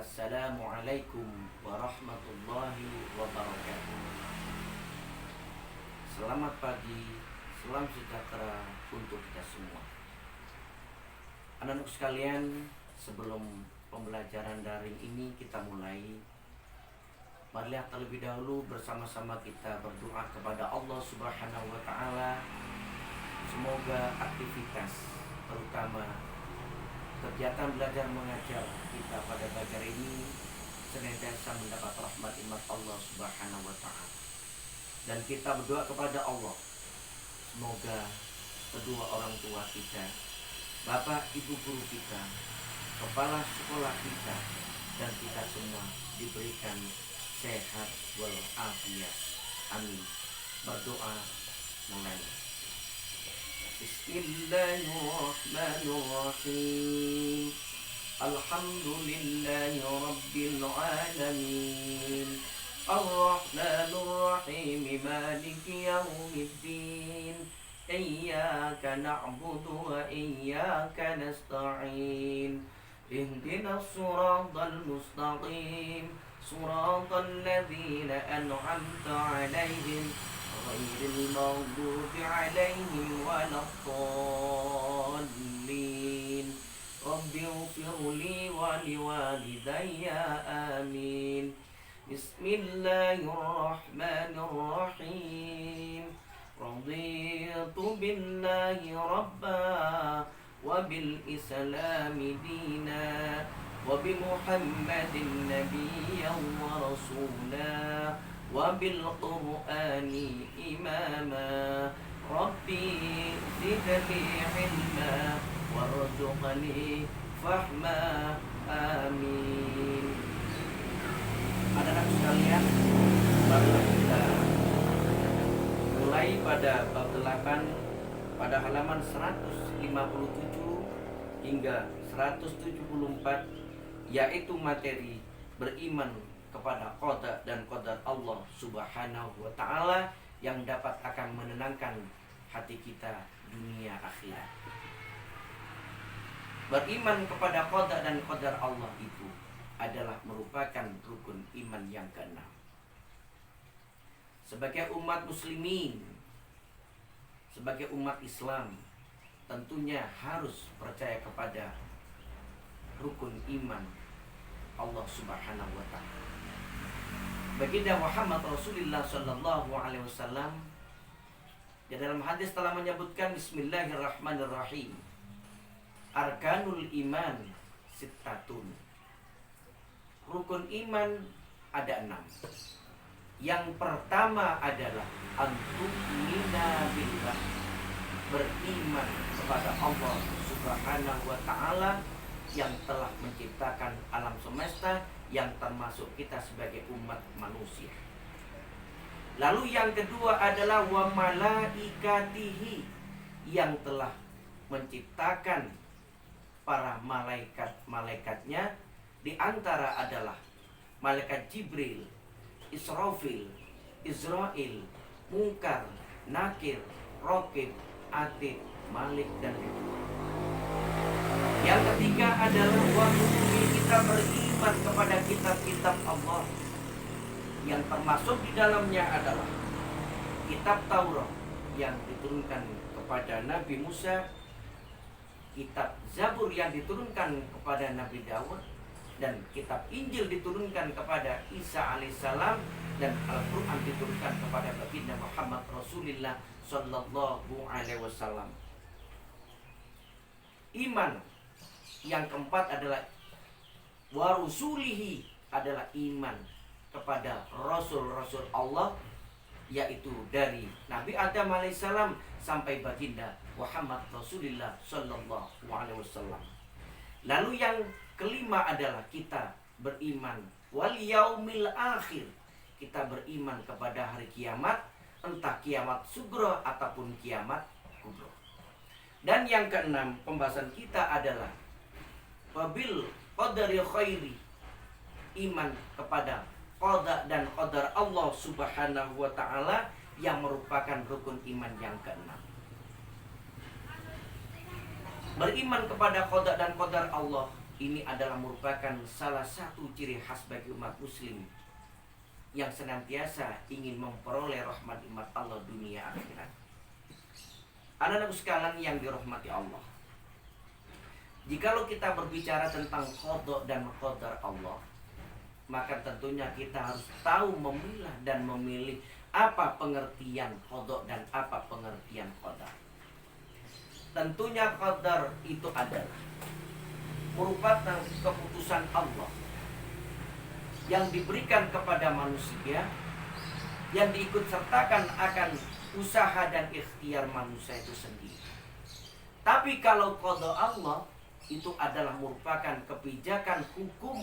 Assalamualaikum warahmatullahi wabarakatuh. Selamat pagi, salam sejahtera untuk kita semua. Anak-anak sekalian, sebelum pembelajaran daring ini kita mulai, marilah terlebih dahulu bersama-sama kita berdoa kepada Allah Subhanahu wa Ta'ala. Semoga aktivitas, terutama kegiatan belajar mengajar kita pada pagi hari ini senantiasa mendapat rahmat iman Allah Subhanahu wa Ta'ala. Dan kita berdoa kepada Allah, semoga kedua orang tua kita, bapak ibu guru kita, kepala sekolah kita, dan kita semua diberikan sehat walafiat. Amin. Berdoa mulai. Bismillahirrahmanirrahim. Alhamdulillahi rabbil alamin. Ar-Rahmanir-Rahim. Maliki yaumiddin. Iyyaka na'budu wa iyyaka nasta'in. Ihdinas siratal mustaqim. Siratal ladzina an'amta 'alaihim ghairil maghdubi 'alaihim waladdallin. Rabbighfirli wa liwalidayya. Amin. Bismillahirrahmanirrahim. Raditu billahi rabba wa bil islami dina wa bi Muhammadin nabiyyan wa rasula wa bil qur'ani imama. Rabbi zidni ilma warzuqni fahma. Amin. Anak-anak sekalian, marilah kita mulai pada bab 8 pada halaman 157 hingga 174, yaitu materi beriman kepada qada dan qadar Allah Subhanahu wa Ta'ala yang dapat akan menenangkan hati kita dunia akhirat. Beriman kepada qada dan qadar Allah itu adalah merupakan rukun iman yang keenam. Sebagai umat muslimin, sebagai umat Islam, tentunya harus percaya kepada rukun iman Allah Subhanahu wa Ta'ala. Baginda Muhammad Rasulullah sallallahu alaihi wasallam di dalam hadis telah menyebutkan, Bismillahirrahmanirrahim. Arkanul iman sittatun. Rukun iman ada 6. Yang pertama adalah antu'mina billah, beriman kepada Allah Subhanahu wa Ta'ala yang telah menciptakan alam semesta, yang termasuk kita sebagai umat manusia. Lalu yang kedua adalah wa malaikatihi, yang telah menciptakan para malaikat-malaikatnya. Di antara adalah malaikat Jibril, Israfil, Israel, Munkar, Nakir, Rokib, Atid, Malik, dan Ridwan. Yang ketiga adalah kita beriman kepada kitab-kitab Allah, yang termasuk di dalamnya adalah kitab Taurat yang diturunkan kepada Nabi Musa, kitab Zabur yang diturunkan kepada Nabi Dawud, dan kitab Injil diturunkan kepada Isa alaihissalam, dan Al-Quran diturunkan kepada baginda Muhammad Rasulullah sallallahu alaihi wasallam. Iman yang keempat adalah warusulihi, adalah iman kepada rasul-rasul Allah, yaitu dari Nabi Adam alaihissalam sampai baginda Muhammad Rasulullah sallallahu alaihi wasallam. Lalu yang kelima adalah kita beriman wal yaumil akhir. Kita beriman kepada hari kiamat, entah kiamat sugro ataupun kiamat kubro. Dan yang keenam, pembahasan kita adalah wabil qadari khairi, iman kepada qada dan qadar Allah Subhanahu wa Ta'ala, yang merupakan rukun iman yang keenam. Beriman kepada qada dan qadar Allah ini adalah merupakan salah satu ciri khas bagi umat muslim yang senantiasa ingin memperoleh rahmat Allah dunia akhirat. Anak-anak sekalian yang dirahmati Allah, jikalau kita berbicara tentang qada dan qadar Allah, maka tentunya kita harus tahu memilah dan memilih apa pengertian qada dan apa pengertian qadar. Tentunya qadar itu adalah merupakan keputusan Allah yang diberikan kepada manusia, yang diikutsertakan akan usaha dan ikhtiar manusia itu sendiri. Tapi kalau qada Allah itu adalah merupakan kebijakan hukum,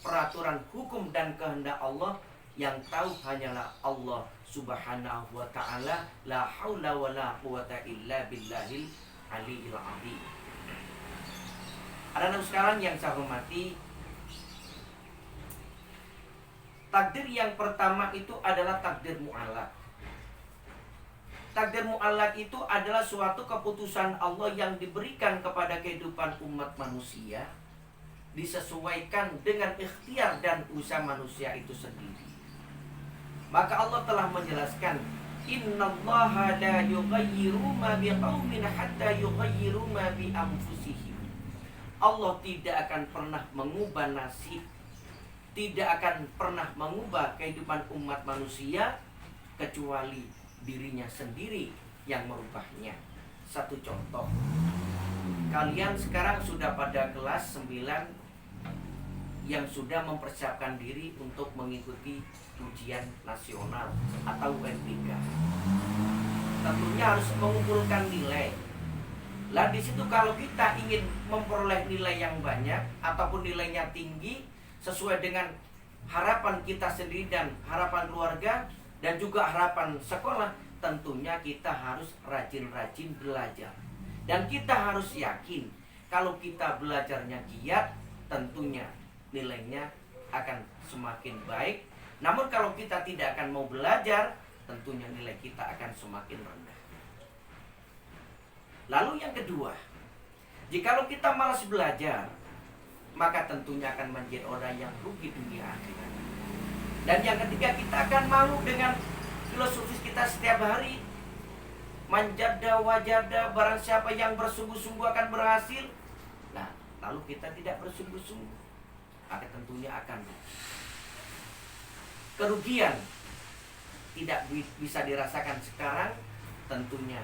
peraturan hukum dan kehendak Allah, yang tahu hanyalah Allah Subhanahu wa ta'ala. La haula wa la quwata illa billahil aliyil azim. Anak-anak sekalian yang saya hormati, takdir yang pertama itu adalah takdir mu'allaq. Takdir mu'allaq itu adalah suatu keputusan Allah yang diberikan kepada kehidupan umat manusia, disesuaikan dengan ikhtiar dan usaha manusia itu sendiri. Maka Allah telah menjelaskan, innallaha la yughayyiru ma biqaumin hatta yughayyiru ma bi anfusihim. Allah tidak akan pernah mengubah nasib, tidak akan pernah mengubah kehidupan umat manusia kecuali dirinya sendiri yang merubahnya. Satu contoh, kalian sekarang sudah pada kelas 9 yang sudah mempersiapkan diri untuk mengikuti ujian nasional atau UTBK. Tentunya harus mengumpulkan nilai. Lah di situ kalau kita ingin memperoleh nilai yang banyak ataupun nilainya tinggi sesuai dengan harapan kita sendiri dan harapan keluarga dan juga harapan sekolah, tentunya kita harus rajin-rajin belajar. Dan kita harus yakin kalau kita belajarnya giat, tentunya nilainya akan semakin baik. Namun kalau kita tidak akan mau belajar, tentunya nilai kita akan semakin rendah. Lalu yang kedua, jikalau kita malas belajar, maka tentunya akan menjadi orang yang rugi dunia akhirat. Dan yang ketiga, kita akan malu dengan filosofis kita setiap hari. Manjada wajada, barang siapa yang bersungguh-sungguh akan berhasil. Nah, lalu kita tidak bersungguh-sungguh, maka tentunya akan kerugian tidak bisa dirasakan sekarang, tentunya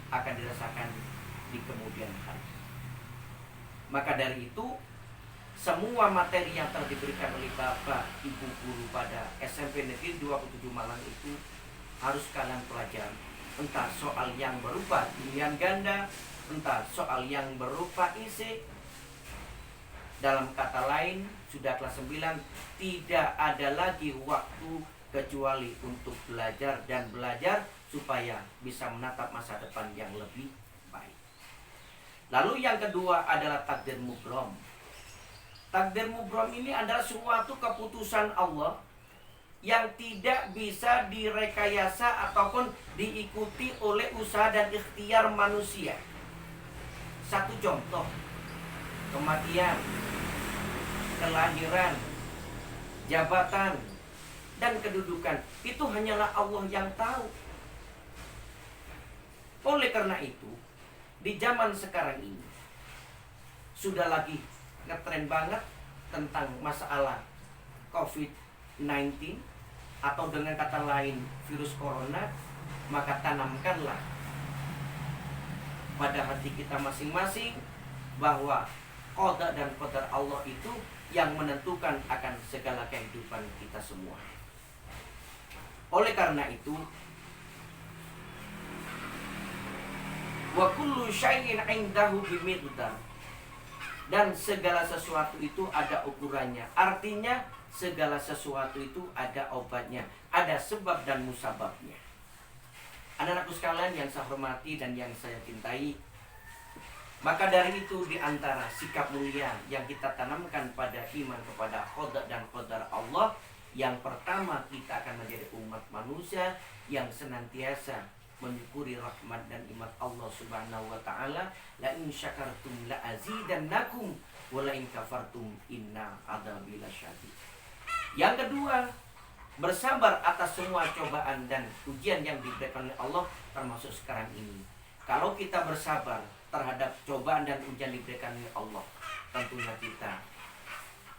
akan dirasakan di kemudian hari. Maka dari itu, semua materi yang telah diberikan oleh Bapak Ibu guru pada SMP Negeri 27 Malang itu harus kalian pelajari. Entah soal yang berupa pilihan ganda, entah soal yang berupa isi. Dalam kata lain, sudah kelas 9, tidak ada lagi waktu kecuali untuk belajar dan belajar supaya bisa menatap masa depan yang lebih baik. Lalu yang kedua adalah takdir mubrom. Takdir mubrom ini adalah suatu keputusan Allah yang tidak bisa direkayasa ataupun diikuti oleh usaha dan ikhtiar manusia. Satu contoh, kematian, kelahiran, jabatan, dan kedudukan, itu hanyalah Allah yang tahu. Oleh karena itu, di zaman sekarang ini sudah lagi ngetren banget tentang masalah COVID-19 atau dengan kata lain virus corona. Maka tanamkanlah pada hati kita masing-masing bahwa qada dan qadar Allah itu yang menentukan akan segala kehidupan kita semua. Oleh karena itu, wa kullu syai'in 'indahu bimiqdar. Dan segala sesuatu itu ada ukurannya. Artinya segala sesuatu itu ada obatnya, ada sebab dan musababnya. Anak-anakku sekalian yang saya hormati dan yang saya cintai, maka dari itu di antara sikap mulia yang kita tanamkan pada iman kepada qada dan qadar Allah, yang pertama kita akan menjadi umat manusia yang senantiasa menyukuri rahmat dan nikmat Allah Subhanahu wa taala. La in syakartum la azidannakum wa la in kafartum inna adzabi lasyadid. Yang kedua, bersabar atas semua cobaan dan ujian yang diberikan oleh Allah, termasuk sekarang ini. Kalau kita bersabar terhadap cobaan dan ujian diberikan oleh Allah, tentunya kita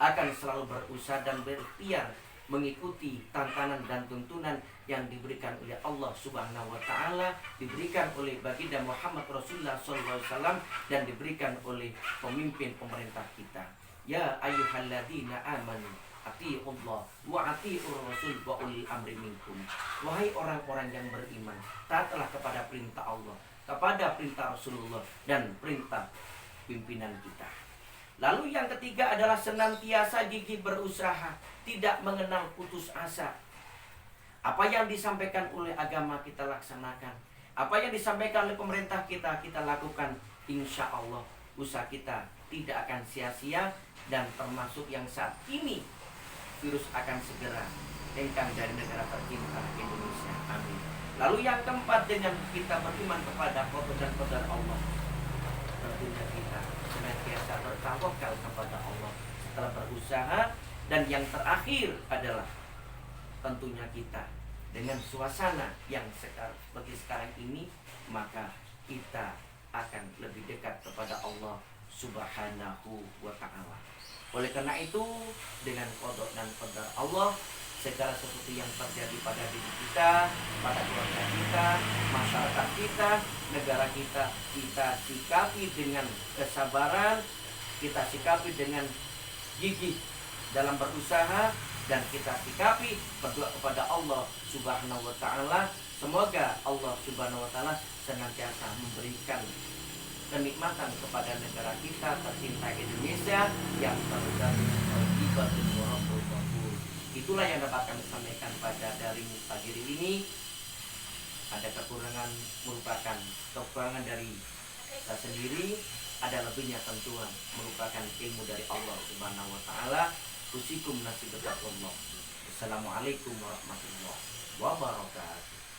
akan selalu berusaha dan berikhtiar mengikuti tantangan dan tuntunan yang diberikan oleh Allah Subhanahu wa taala, diberikan oleh baginda Muhammad Rasulullah SAW, dan diberikan oleh pemimpin pemerintah kita. Ya ayyuhalladzina amanu atiiullah wa atiiur rasul wa ulil amri minkum. Wahai orang-orang yang beriman, taatlah kepada perintah Allah, kepada perintah Rasulullah, dan perintah pimpinan kita. Lalu yang ketiga adalah senantiasa gigih berusaha, tidak mengenal putus asa. Apa yang disampaikan oleh agama kita laksanakan, apa yang disampaikan oleh pemerintah kita lakukan. Insya Allah usaha kita tidak akan sia-sia, dan termasuk yang saat ini virus akan segera hengkang dari negara tercinta Indonesia. Amin. Lalu yang keempat, dengan kita beriman kepada qada dan qadar Allah, tentunya kita senantiasa bertawakal kepada Allah setelah berusaha. Dan yang terakhir adalah tentunya kita dengan suasana yang seperti sekarang ini, maka kita akan lebih dekat kepada Allah Subhanahu wa ta'ala. Oleh karena itu, dengan qada dan qadar Allah, segala sesuatu yang terjadi pada diri kita, pada keluarga kita, masyarakat kita, negara kita, kita sikapi dengan kesabaran, kita sikapi dengan gigih dalam berusaha, dan kita sikapi berdoa kepada Allah Subhanahu wa ta'ala. Semoga Allah Subhanahu wa ta'ala senantiasa memberikan kenikmatan kepada negara kita tercinta Indonesia yang terus ibadah Rabbul Ghafur. Itulah yang dapat kami sampaikan pada daring pagi ini. Ada kekurangan merupakan kekurangan dari kita sendiri, ada lebihnya tentuan merupakan ilmu dari Allah Subhanahu wa ta'ala. Usikum nasibat Allah. Assalamualaikum warahmatullahi wabarakatuh.